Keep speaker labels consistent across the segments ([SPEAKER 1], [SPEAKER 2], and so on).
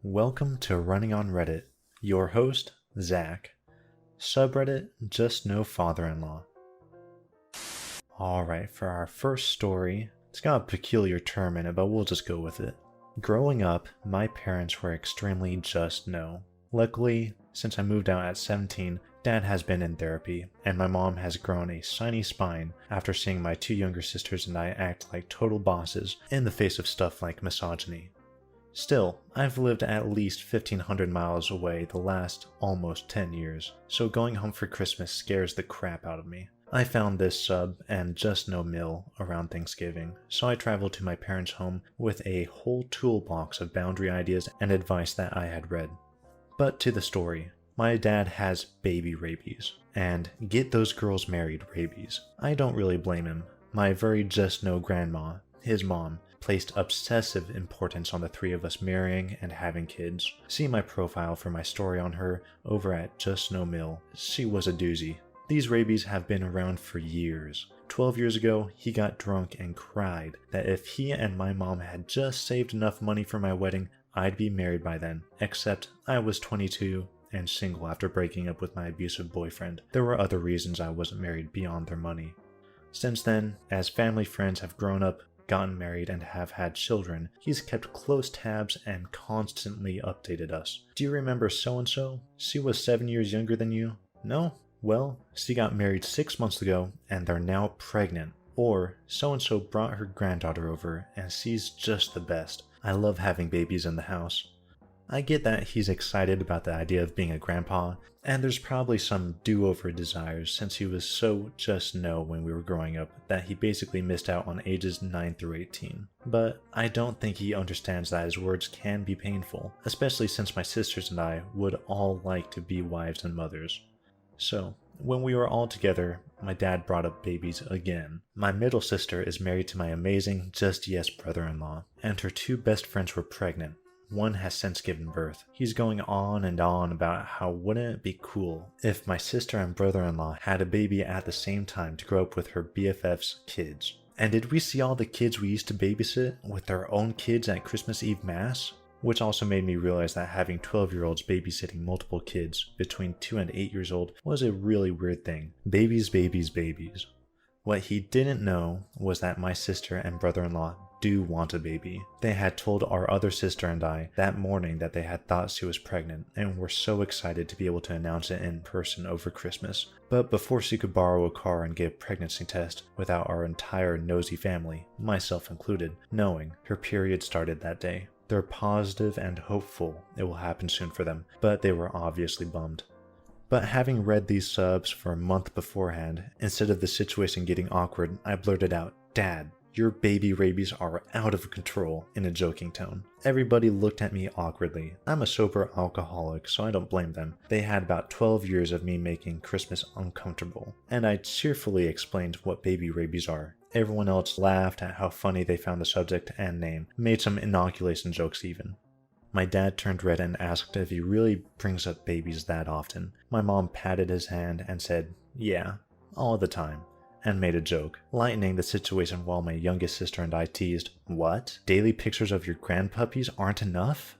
[SPEAKER 1] Welcome to Running on Reddit. Your host, Zach. Subreddit, just no father-in-law. Alright, for our first story, it's got a peculiar term in it, but we'll just go with it. Growing up, my parents were extremely just no. Luckily, since I moved out at 17, Dad has been in therapy, and my mom has grown a shiny spine after seeing my two younger sisters and I act like total bosses in the face of stuff like misogyny. Still, I've lived at least 1,500 miles away the last almost 10 years, so going home for Christmas scares the crap out of me. I found this sub and just no mill around Thanksgiving, so I traveled to my parents' home with a whole toolbox of boundary ideas and advice that I had read. But to the story. My dad has baby rabies, and get those girls married rabies. I don't really blame him. My very just no grandma, his mom, placed obsessive importance on the three of us marrying and having kids. See my profile for my story on her over at Just No Mill. She was a doozy. These rabies have been around for years. 12 years ago, he got drunk and cried that if he and my mom had just saved enough money for my wedding, I'd be married by then, except I was 22 and single after breaking up with my abusive boyfriend. There were other reasons I wasn't married beyond their money. Since then, as family friends have grown up, gotten married, and have had children, he's kept close tabs and constantly updated us. Do you remember so-and-so? She was 7 years younger than you? No? Well, she got married 6 months ago and they're now pregnant. Or, so-and-so brought her granddaughter over and she's just the best. I love having babies in the house. I get that he's excited about the idea of being a grandpa, and there's probably some do-over desires since he was so just no when we were growing up that he basically missed out on ages 9 through 18. But I don't think he understands that his words can be painful, especially since my sisters and I would all like to be wives and mothers. So, when we were all together, my dad brought up babies again. My middle sister is married to my amazing Just Yes brother-in-law, and her two best friends were pregnant. One has since given birth. He's going on and on about how wouldn't it be cool if my sister and brother-in-law had a baby at the same time to grow up with her BFF's kids. And did we see all the kids we used to babysit with their own kids at Christmas Eve Mass? Which also made me realize that having 12-year-olds babysitting multiple kids between 2 and 8 years old was a really weird thing. Babies, babies, babies. What he didn't know was that my sister and brother-in-law do want a baby. They had told our other sister and I that morning that they had thought she was pregnant and were so excited to be able to announce it in person over Christmas. But before she could borrow a car and get a pregnancy test without our entire nosy family, myself included, knowing her period started that day. They're positive and hopeful it will happen soon for them, but they were obviously bummed. But having read these subs for a month beforehand, instead of the situation getting awkward, I blurted out, "Dad, your baby rabies are out of control," in a joking tone. Everybody looked at me awkwardly. I'm a sober alcoholic, so I don't blame them. They had about 12 years of me making Christmas uncomfortable, and I cheerfully explained what baby rabies are. Everyone else laughed at how funny they found the subject and name, made some inoculation jokes even. My dad turned red and asked if he really brings up babies that often. My mom patted his hand and said, "Yeah, all the time," and made a joke, lightening the situation while my youngest sister and I teased, "What? Daily pictures of your grandpuppies aren't enough?"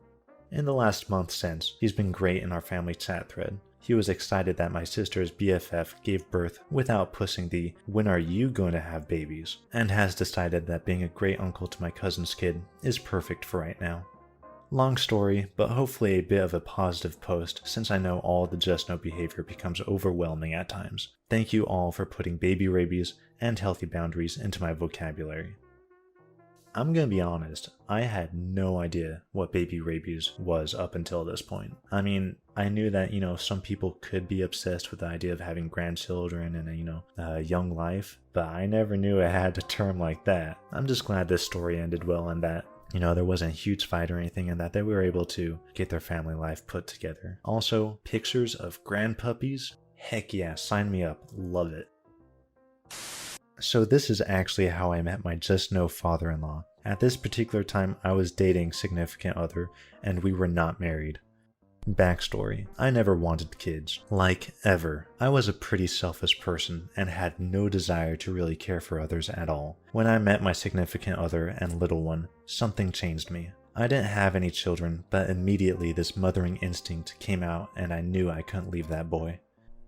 [SPEAKER 1] In the last month since, he's been great in our family chat thread. He was excited that my sister's BFF gave birth without pushing the "when are you going to have babies?" and has decided that being a great uncle to my cousin's kid is perfect for right now. Long story, but hopefully a bit of a positive post since I know all the just no behavior becomes overwhelming at times. Thank you all for putting baby rabies and healthy boundaries into my vocabulary. I'm gonna be honest, I had no idea what baby rabies was up until this point. I mean, I knew that, some people could be obsessed with the idea of having grandchildren and, a young life, but I never knew it had a term like that. I'm just glad this story ended well and that there wasn't a huge fight or anything, and that they were able to get their family life put together. Also, pictures of grandpuppies? Heck yeah, sign me up. Love it. So this is actually how I met my just no father-in-law. At this particular time, I was dating significant other, and we were not married. Backstory: I never wanted kids, like ever. I was a pretty selfish person and had no desire to really care for others at all. When I met my significant other and little one, something changed me. I didn't have any children, but immediately this mothering instinct came out and I knew I couldn't leave that boy.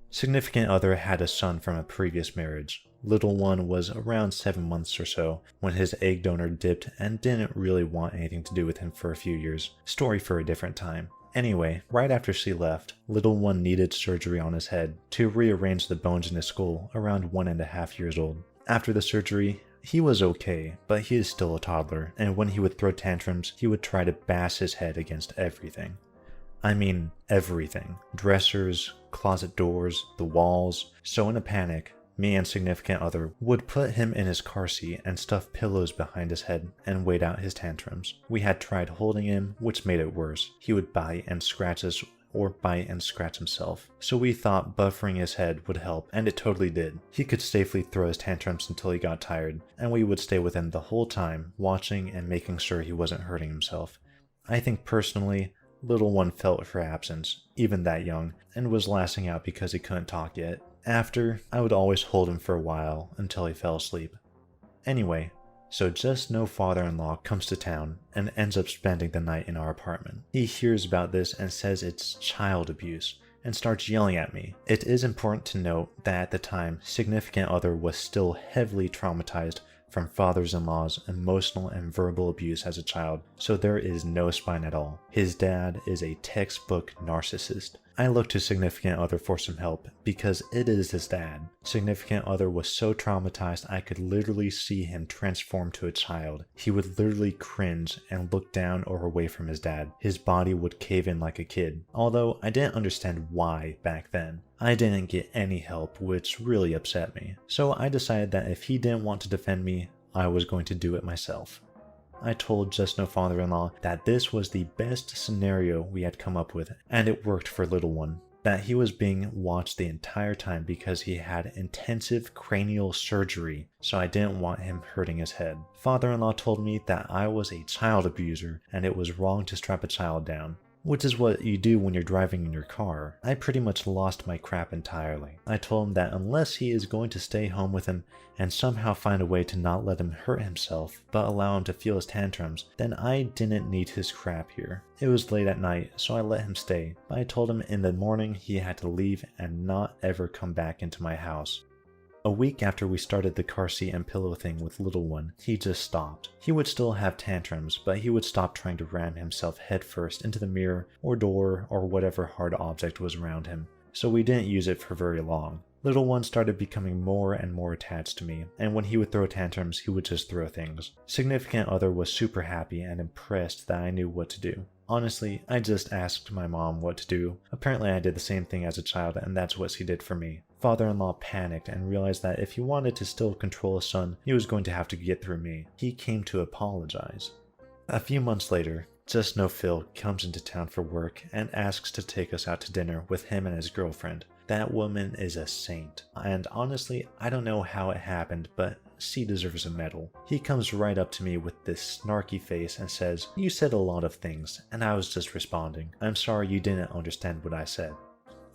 [SPEAKER 1] Significant other had a son from a previous marriage. Little one was around 7 months or so when his egg donor dipped and didn't really want anything to do with him for a few years. Story for a different time. Anyway, right after she left, little one needed surgery on his head to rearrange the bones in his skull around 1.5 years old. After the surgery, he was okay, but he is still a toddler, and when he would throw tantrums, he would try to bash his head against everything. I mean, everything. Dressers, closet doors, the walls. So in a panic, me and significant other would put him in his car seat and stuff pillows behind his head and wait out his tantrums. We had tried holding him, which made it worse. He would bite and scratch us or bite and scratch himself. So we thought buffering his head would help, and it totally did. He could safely throw his tantrums until he got tired, and we would stay with him the whole time, watching and making sure he wasn't hurting himself. I think personally, little one felt her absence, even that young, and was lashing out because he couldn't talk yet. After, I would always hold him for a while until he fell asleep. Anyway, so Just No father-in-law comes to town and ends up spending the night in our apartment. He hears about this and says it's child abuse and starts yelling at me. It is important to note that at the time, significant other was still heavily traumatized from fathers-in-law's emotional and verbal abuse as a child, so there is no spine at all. His dad is a textbook narcissist. I looked to significant other for some help because it is his dad. Significant other was so traumatized I could literally see him transform to a child. He would literally cringe and look down or away from his dad. His body would cave in like a kid, although I didn't understand why back then. I didn't get any help, which really upset me. So I decided that if he didn't want to defend me, I was going to do it myself. I told Just No father-in-law that this was the best scenario we had come up with, and it worked for little one. That he was being watched the entire time because he had intensive cranial surgery, so I didn't want him hurting his head. Father-in-law told me that I was a child abuser and it was wrong to strap a child down, which is what you do when you're driving in your car. I pretty much lost my crap entirely. I told him that unless he is going to stay home with him and somehow find a way to not let him hurt himself, but allow him to feel his tantrums, then I didn't need his crap here. It was late at night, so I let him stay, but I told him in the morning he had to leave and not ever come back into my house. A week after we started the car seat and pillow thing with little one, he just stopped. He would still have tantrums, but he would stop trying to ram himself headfirst into the mirror or door or whatever hard object was around him, so we didn't use it for very long. Little one started becoming more and more attached to me, and when he would throw tantrums, he would just throw things. Significant other was super happy and impressed that I knew what to do. Honestly, I just asked my mom what to do. Apparently I did the same thing as a child, and that's what she did for me. Father-in-law panicked and realized that if he wanted to still control his son, he was going to have to get through me. He came to apologize. A few months later, Just No Phil comes into town for work and asks to take us out to dinner with him and his girlfriend. That woman is a saint, and honestly, I don't know how it happened, but she deserves a medal. He comes right up to me with this snarky face and says, "You said a lot of things," and I was just responding, "I'm sorry you didn't understand what I said."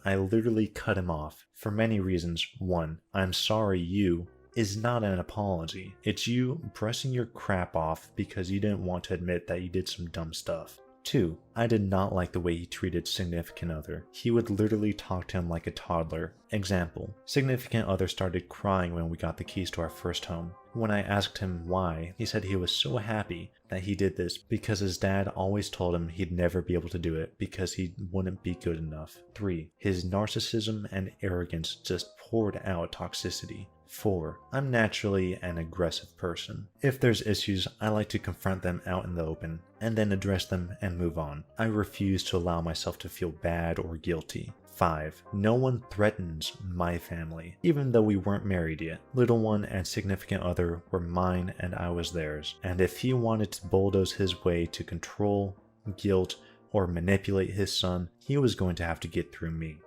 [SPEAKER 1] I literally cut him off for many reasons. One, "I'm sorry you" is not an apology. It's you brushing your crap off because you didn't want to admit that you did some dumb stuff. 2, I did not like the way he treated significant other. He would literally talk to him like a toddler. Example, significant other started crying when we got the keys to our first home. When I asked him why, he said he was so happy that he did this because his dad always told him he'd never be able to do it because he wouldn't be good enough. 3, his narcissism and arrogance just poured out toxicity. 4, I'm naturally an aggressive person. If there's issues, I like to confront them out in the open, and then address them and move on. I refuse to allow myself to feel bad or guilty. 5, no one threatens my family, even though we weren't married yet. Little one and significant other were mine and I was theirs, and if he wanted to bulldoze his way to control, guilt, or manipulate his son, he was going to have to get through me.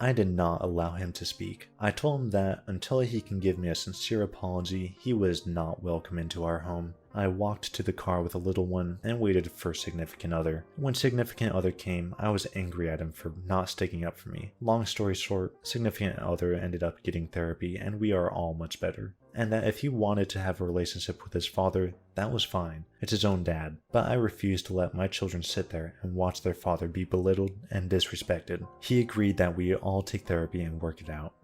[SPEAKER 1] I did not allow him to speak. I told him that until he can give me a sincere apology, he was not welcome into our home. I walked to the car with a little one and waited for significant other. When significant other came, I was angry at him for not sticking up for me. Long story short, significant other ended up getting therapy and we are all much better. and that if he wanted to have a relationship with his father, that was fine. It's his own dad. But I refused to let my children sit there and watch their father be belittled and disrespected. He agreed that we all take therapy and work it out.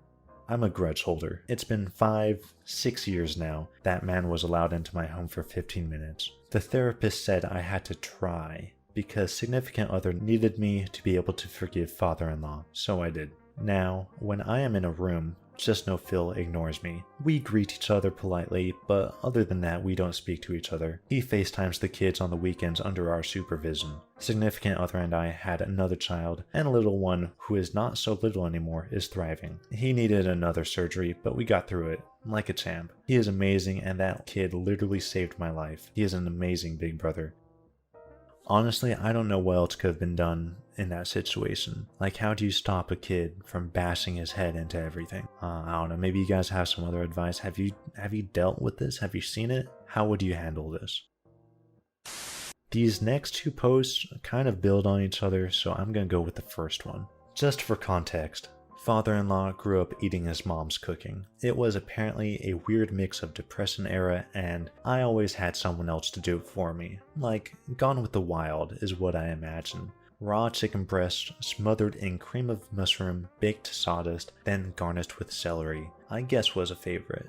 [SPEAKER 1] I'm a grudge holder. It's been 5-6 years now. That man was allowed into my home for 15 minutes. The therapist said I had to try, because significant other needed me to be able to forgive father-in-law, so I did. Now, when I am in a room, JUSTNOFIL ignores me. We greet each other politely, but other than that we don't speak to each other. He FaceTimes the kids on the weekends under our supervision. Significant other and I had another child, and a little one who is not so little anymore is thriving. He needed another surgery, but we got through it, like a champ. He is amazing, and that kid literally saved my life. He is an amazing big brother. Honestly, I don't know what else could have been done in that situation. Like, how do you stop a kid from bashing his head into everything? I don't know, maybe you guys have some other advice. Have you dealt with this? Have you seen it? How would you handle this? These next two posts kind of build on each other, so I'm gonna go with the first one. Just for context, father-in-law grew up eating his mom's cooking. It was apparently a weird mix of Depression era, and I always had someone else to do it for me. Like, Gone with the Wild is what I imagine. Raw chicken breast smothered in cream of mushroom, baked to sawdust, then garnished with celery, I guess was a favorite.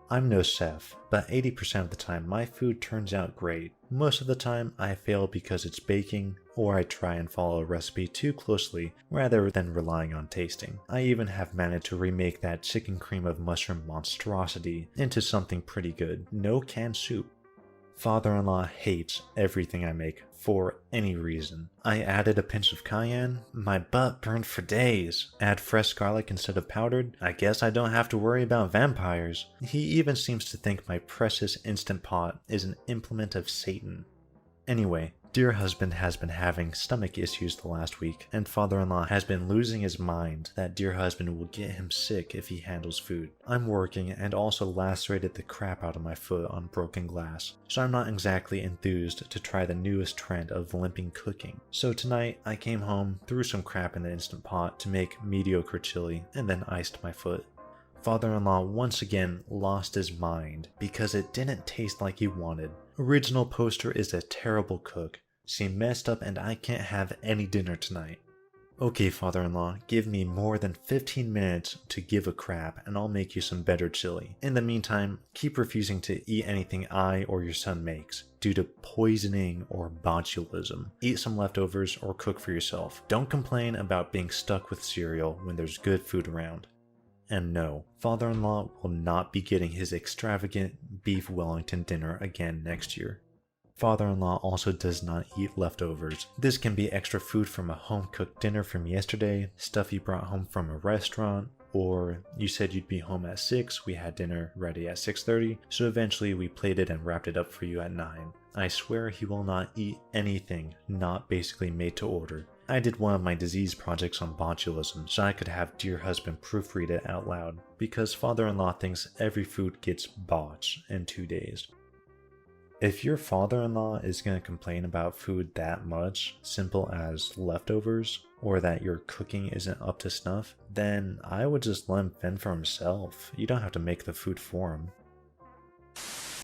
[SPEAKER 1] I'm no chef, but 80% of the time my food turns out great. Most of the time I fail because it's baking, or I try and follow a recipe too closely rather than relying on tasting. I even have managed to remake that chicken cream of mushroom monstrosity into something pretty good. No canned soup. Father-in-law hates everything I make for any reason. I added a pinch of cayenne, my butt burned for days. Add fresh garlic instead of powdered, I guess I don't have to worry about vampires. He even seems to think my precious Instant Pot is an implement of Satan. Anyway, dear husband has been having stomach issues the last week, and father-in-law has been losing his mind that dear husband will get him sick if he handles food. I'm working and also lacerated the crap out of my foot on broken glass, so I'm not exactly enthused to try the newest trend of limping cooking. So tonight I came home, threw some crap in the Instant Pot to make mediocre chili, and then iced my foot. Father-in-law once again lost his mind because it didn't taste like he wanted. Original poster is a terrible cook. She messed up and I can't have any dinner tonight. Okay, father-in-law, give me more than 15 minutes to give a crap and I'll make you some better chili. In the meantime, keep refusing to eat anything I or your son makes due to poisoning or botulism. Eat some leftovers or cook for yourself. Don't complain about being stuck with cereal when there's good food around. And no, father-in-law will not be getting his extravagant beef Wellington dinner again next year. Father-in-law also does not eat leftovers. This can be extra food from a home-cooked dinner from yesterday, stuff you brought home from a restaurant, or you said you'd be home at 6, we had dinner ready at 6:30, so eventually we plated and wrapped it up for you at 9. I swear he will not eat anything not basically made to order. I did one of my disease projects on botulism so I could have dear husband proofread it out loud, because father-in-law thinks every food gets botched in 2 days. If your father-in-law is going to complain about food that much, simple as leftovers, or that your cooking isn't up to snuff, then I would just let him fend for himself. You don't have to make the food for him.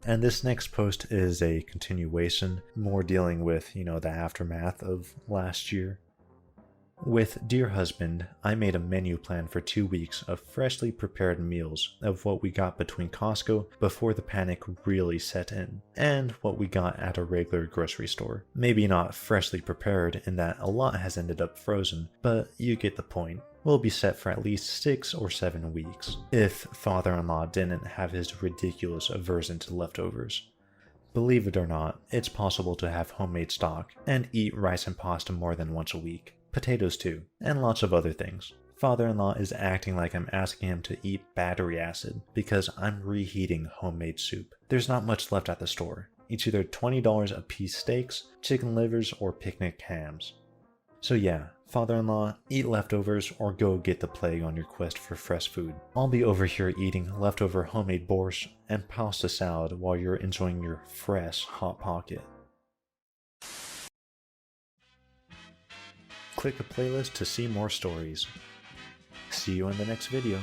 [SPEAKER 1] And this next post is a continuation, more dealing with, the aftermath of last year. With dear husband, I made a menu plan for 2 weeks of freshly prepared meals of what we got between Costco before the panic really set in, and what we got at a regular grocery store. Maybe not freshly prepared in that a lot has ended up frozen, but you get the point. We'll be set for at least 6 or 7 weeks, if father-in-law didn't have his ridiculous aversion to leftovers. Believe it or not, it's possible to have homemade stock and eat rice and pasta more than once a week. Potatoes too, and lots of other things. Father-in-law is acting like I'm asking him to eat battery acid because I'm reheating homemade soup. There's not much left at the store. It's either $20 a piece steaks, chicken livers, or picnic hams. So yeah, father-in-law, eat leftovers or go get the plague on your quest for fresh food. I'll be over here eating leftover homemade borscht and pasta salad while you're enjoying your fresh Hot Pocket. Click a playlist to see more stories. See you in the next video.